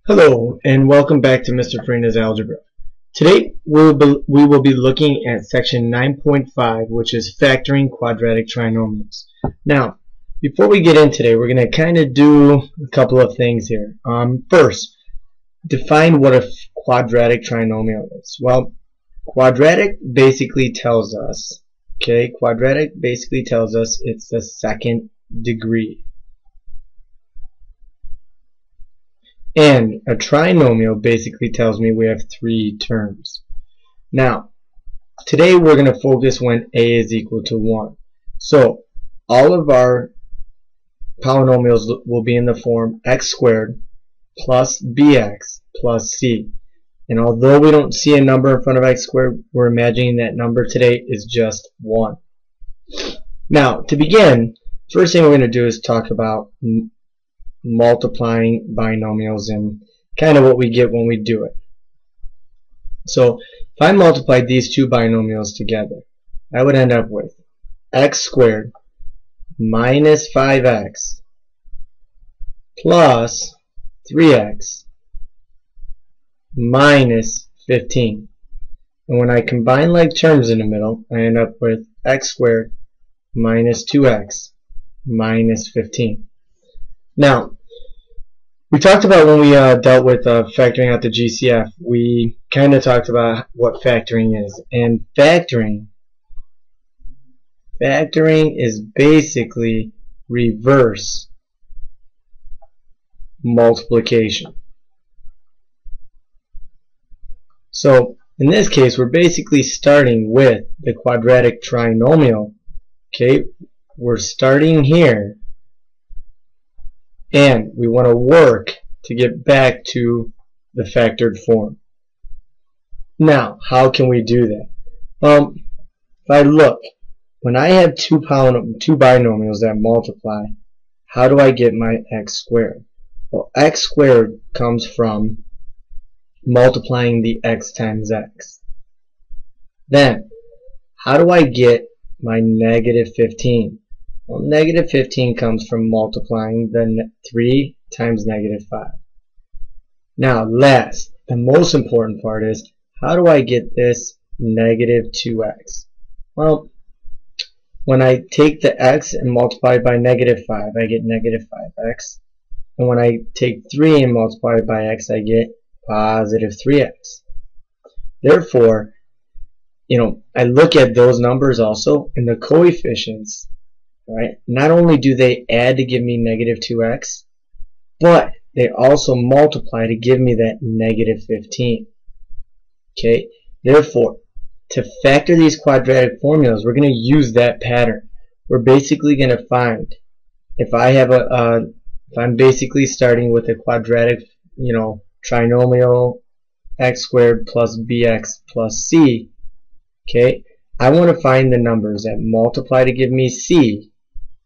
Hello and welcome back to Mr. Farina's Algebra. Today we will be looking at section 9.5, which is factoring quadratic trinomials. Now, before we get in today, we're going to kind of do a couple of things here. First, define what a quadratic trinomial is. Well, quadratic basically tells us, it's the second degree. And a trinomial basically tells me we have three terms. Now, today we're going to focus when a is equal to 1. So, all of our polynomials will be in the form x squared plus bx plus c. And although we don't see a number in front of x squared, we're imagining that number today is just 1. Now, to begin, first thing we're going to do is talk about multiplying binomials and kind of what we get when we do it. So if I multiplied these two binomials together, I would end up with x squared minus 5x plus 3x minus 15. And when I combine like terms in the middle, I end up with x squared minus 2x minus 15. Now, we talked about when we dealt with factoring out the GCF, we kind of talked about what factoring is. And factoring is basically reverse multiplication. So, in this case, we're basically starting with the quadratic trinomial. Okay, we're starting here. And we want to work to get back to the factored form. Now, how can we do that? If I look, when I have two binomials that multiply, how do I get my x squared? Well, x squared comes from multiplying the x times x. Then, how do I get my negative 15? Well, negative 15 comes from multiplying the 3 times negative 5. Now, last, the most important part is, how do I get this negative 2x? Well, when I take the x and multiply it by negative 5, I get negative 5x. And when I take 3 and multiply it by x, I get positive 3x. Therefore, I look at those numbers also, and the coefficients, right? Not only do they add to give me negative 2x, but they also multiply to give me that negative 15. Okay? Therefore, to factor these quadratic formulas, we're going to use that pattern. We're basically going to find, if I'm basically starting with a quadratic, trinomial x squared plus bx plus c, okay? I want to find the numbers that multiply to give me c.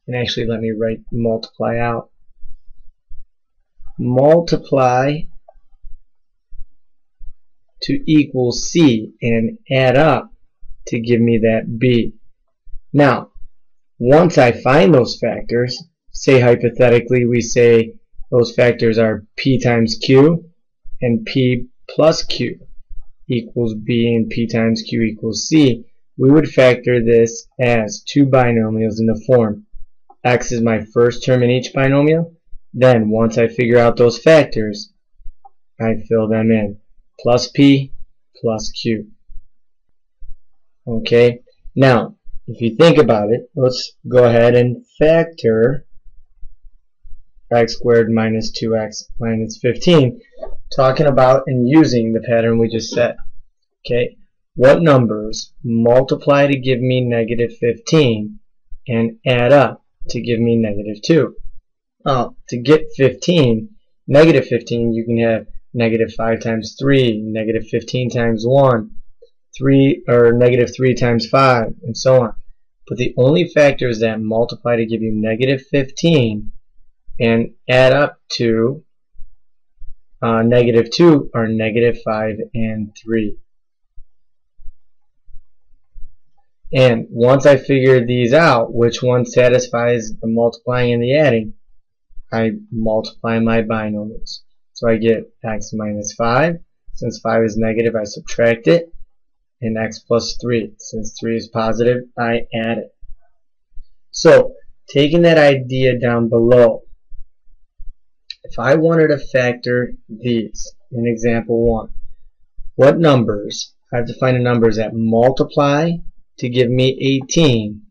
And actually, let me write multiply out. Multiply to equal c and add up to give me that b. Now, once I find those factors, say hypothetically we say those factors are p times q and p plus q equals b and p times q equals c, we would factor this as two binomials in the form x is my first term in each binomial. Then once I figure out those factors, I fill them in. Plus p plus q. Okay, now if you think about it, let's go ahead and factor x squared minus 2x minus 15, talking about and using the pattern we just set. Okay, what numbers multiply to give me negative 15 and add up to give me negative 2. To get 15, negative 15, you can have negative 5 times 3, negative 15 times 1, 3, or negative 3 times 5, and so on. But the only factors that multiply to give you negative 15 and add up to negative 2 are negative 5 and 3. And once I figure these out, which one satisfies the multiplying and the adding, I multiply my binomials. So I get x minus 5. Since 5 is negative, I subtract it. And x plus 3. Since 3 is positive, I add it. So, taking that idea down below, if I wanted to factor these in example 1, what numbers? I have to find the numbers that multiply to give me 18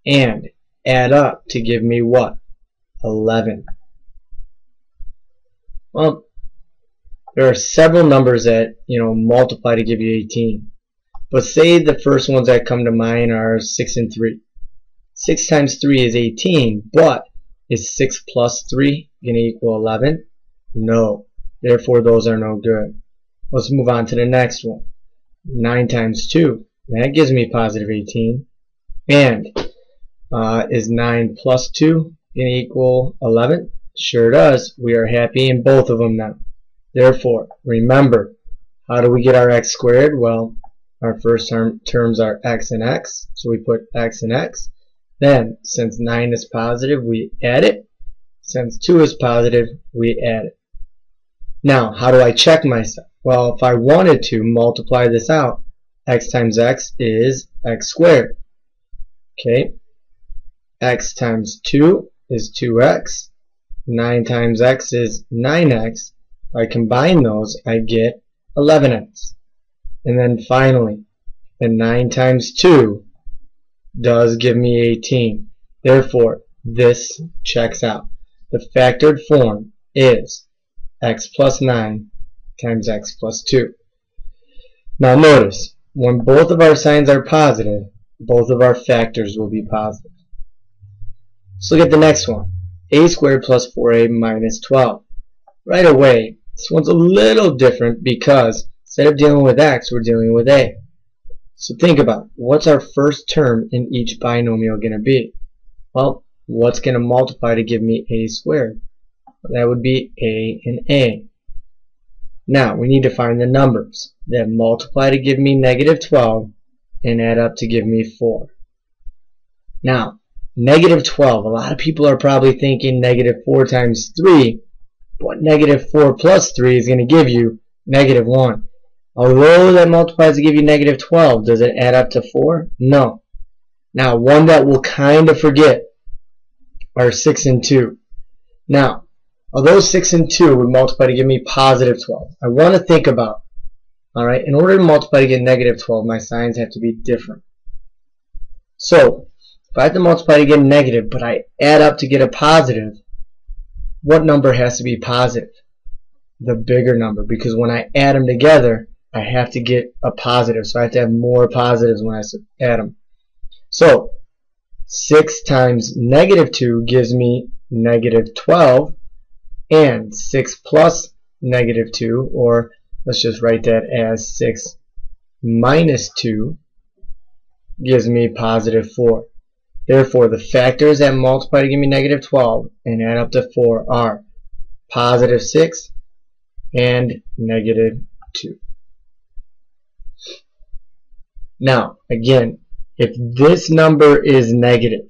and add up to give me what? 11. Well, there are several numbers that, multiply to give you 18. But say the first ones that come to mind are 6 and 3. 6 times 3 is 18, but is 6 plus 3 going to equal 11? No. Therefore, those are no good. Let's move on to the next one. 9 times 2. That gives me positive 18. And is 9 plus 2 going to equal 11? Sure does. We are happy in both of them now. Therefore, remember, how do we get our x squared? Well, our first terms are x and x, so we put x and x. Then, since 9 is positive, we add it. Since 2 is positive, we add it. Now, how do I check myself? Well, if I wanted to multiply this out, x times x is x squared. Okay, x times 2 is 2x. 9 times x is 9x. If I combine those, I get 11x. And then finally, the 9 times 2 does give me 18. Therefore, this checks out. The factored form is x plus 9 times x plus 2. Now notice, when both of our signs are positive, both of our factors will be positive. Let's look at the next one. A squared plus 4a minus 12. Right away, this one's a little different because instead of dealing with x, we're dealing with a. So think about, what's our first term in each binomial going to be? Well, what's going to multiply to give me a squared? Well, that would be a and a. Now, we need to find the numbers that multiply to give me negative 12 and add up to give me 4. Now, negative 12, a lot of people are probably thinking negative 4 times 3, but negative 4 plus 3 is going to give you negative 1. Although that multiplies to give you negative 12, does it add up to 4? No. Now, one that we'll kind of forget are 6 and 2. Now, although 6 and 2 would multiply to give me positive 12, I want to think about, alright, in order to multiply to get negative 12, my signs have to be different. So, if I have to multiply to get a negative, but I add up to get a positive, what number has to be positive? The bigger number, because when I add them together, I have to get a positive, so I have to have more positives when I add them. So, 6 times negative 2 gives me negative 12, and 6 plus negative 2, or let's just write that as 6 minus 2, gives me positive 4. Therefore, the factors that multiply to give me negative 12 and add up to 4 are positive 6 and negative 2. Now, again, if this number is negative,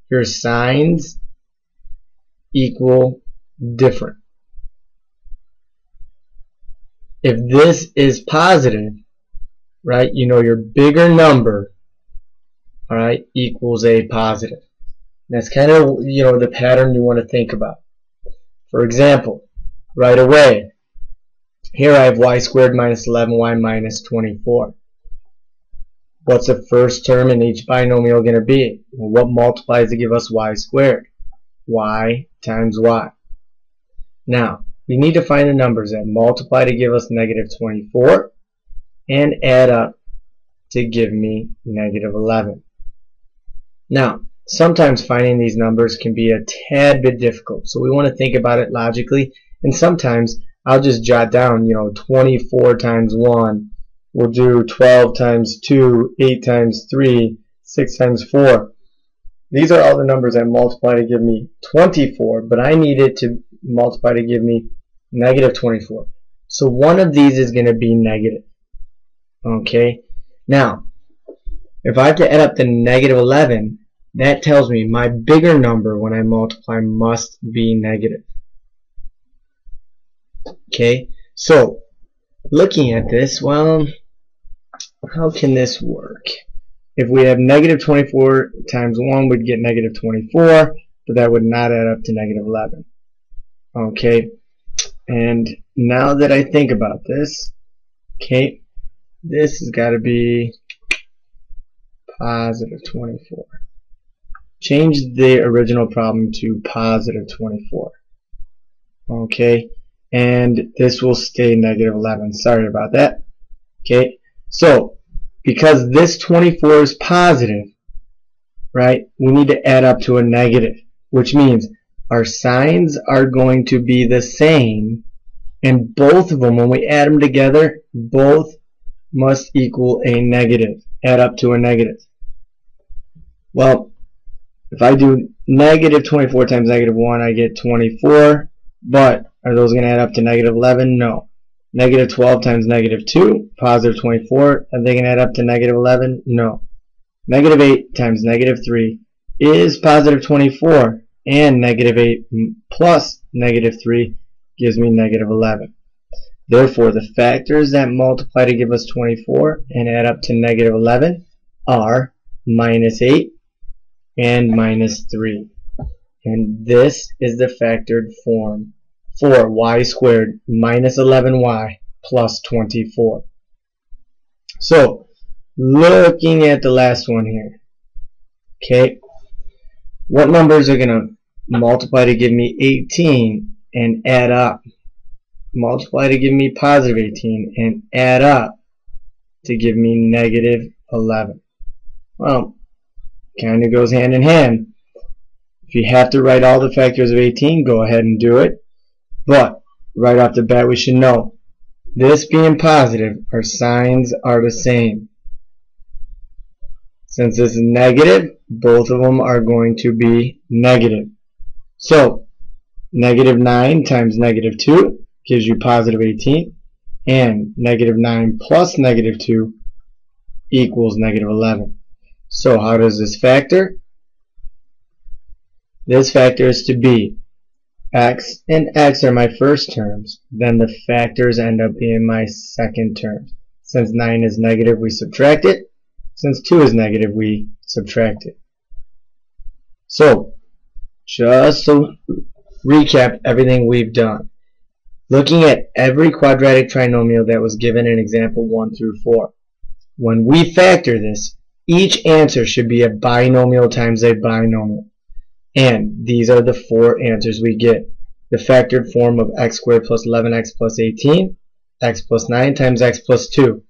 your signs equal different. If this is positive, right, your bigger number, alright, equals a positive. That's kind of, the pattern you want to think about. For example, right away, here I have y squared minus 11y minus 24. What's the first term in each binomial going to be? Well, what multiplies to give us y squared? Y times y. Now, we need to find the numbers that multiply to give us negative 24 and add up to give me negative 11. Now, sometimes finding these numbers can be a tad bit difficult, so we want to think about it logically, and sometimes I'll just jot down, 24 times 1, we'll do 12 times 2, 8 times 3, 6 times 4. These are all the numbers that multiply to give me 24, but I need it to multiply to give me negative 24. So one of these is going to be negative. Okay? Now, if I have to add up to negative 11, that tells me my bigger number when I multiply must be negative. Okay, so looking at this, well, how can this work? If we have negative 24 times 1, we'd get negative 24, but that would not add up to negative 11. Okay, and now that I think about this, okay, this has got to be positive 24. Change the original problem to positive 24. Okay, and this will stay negative 11. Sorry about that. Okay, so because this 24 is positive, right, we need to add up to a negative, which means our signs are going to be the same, and both of them, when we add them together, both must equal a negative, add up to a negative. Well, if I do negative 24 times negative 1, I get 24, but are those going to add up to negative 11? No. Negative 12 times negative 2, positive 24, are they going to add up to negative 11? No. Negative 8 times negative 3 is positive 24, and negative 8 plus negative 3 gives me negative 11. Therefore, the factors that multiply to give us 24 and add up to negative 11 are minus 8 and minus 3. And this is the factored form for y squared minus 11y plus 24. So, looking at the last one here, okay, what numbers are going to multiply to give me 18 and add up? Multiply to give me positive 18 and add up to give me negative 11. Well, kind of goes hand in hand. If you have to write all the factors of 18, go ahead and do it. But right off the bat, we should know this being positive, our signs are the same. Since this is negative, both of them are going to be negative. So, negative 9 times negative 2 gives you positive 18, and negative 9 plus negative 2 equals negative 11. So how does this factor? This factor is to be x and x are my first terms, then the factors end up being my second terms. Since 9 is negative, we subtract it. Since 2 is negative, we subtract it. So, just to recap everything we've done. Looking at every quadratic trinomial that was given in example 1 through 4. When we factor this, each answer should be a binomial times a binomial. And these are the 4 answers we get. The factored form of x squared plus 11x plus 18, x plus 9 times x plus 2.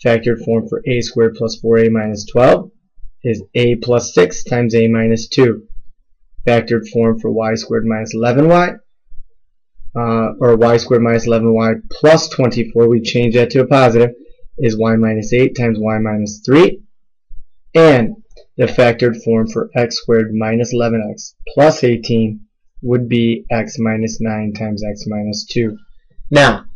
Factored form for a squared plus 4a minus 12 is a plus 6 times a minus 2. Factored form for y squared minus 11y, or y squared minus 11y plus 24, we change that to a positive, is y minus 8 times y minus 3. And the factored form for x squared minus 11x plus 18 would be x minus 9 times x minus 2. Now,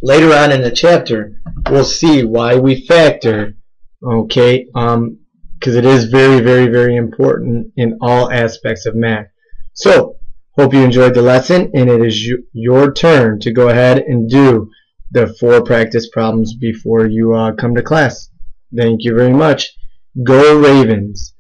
later on in the chapter, we'll see why we factor, okay, because it is very, very, very important in all aspects of math. So, hope you enjoyed the lesson, and it is your turn to go ahead and do the 4 practice problems before you come to class. Thank you very much. Go Ravens!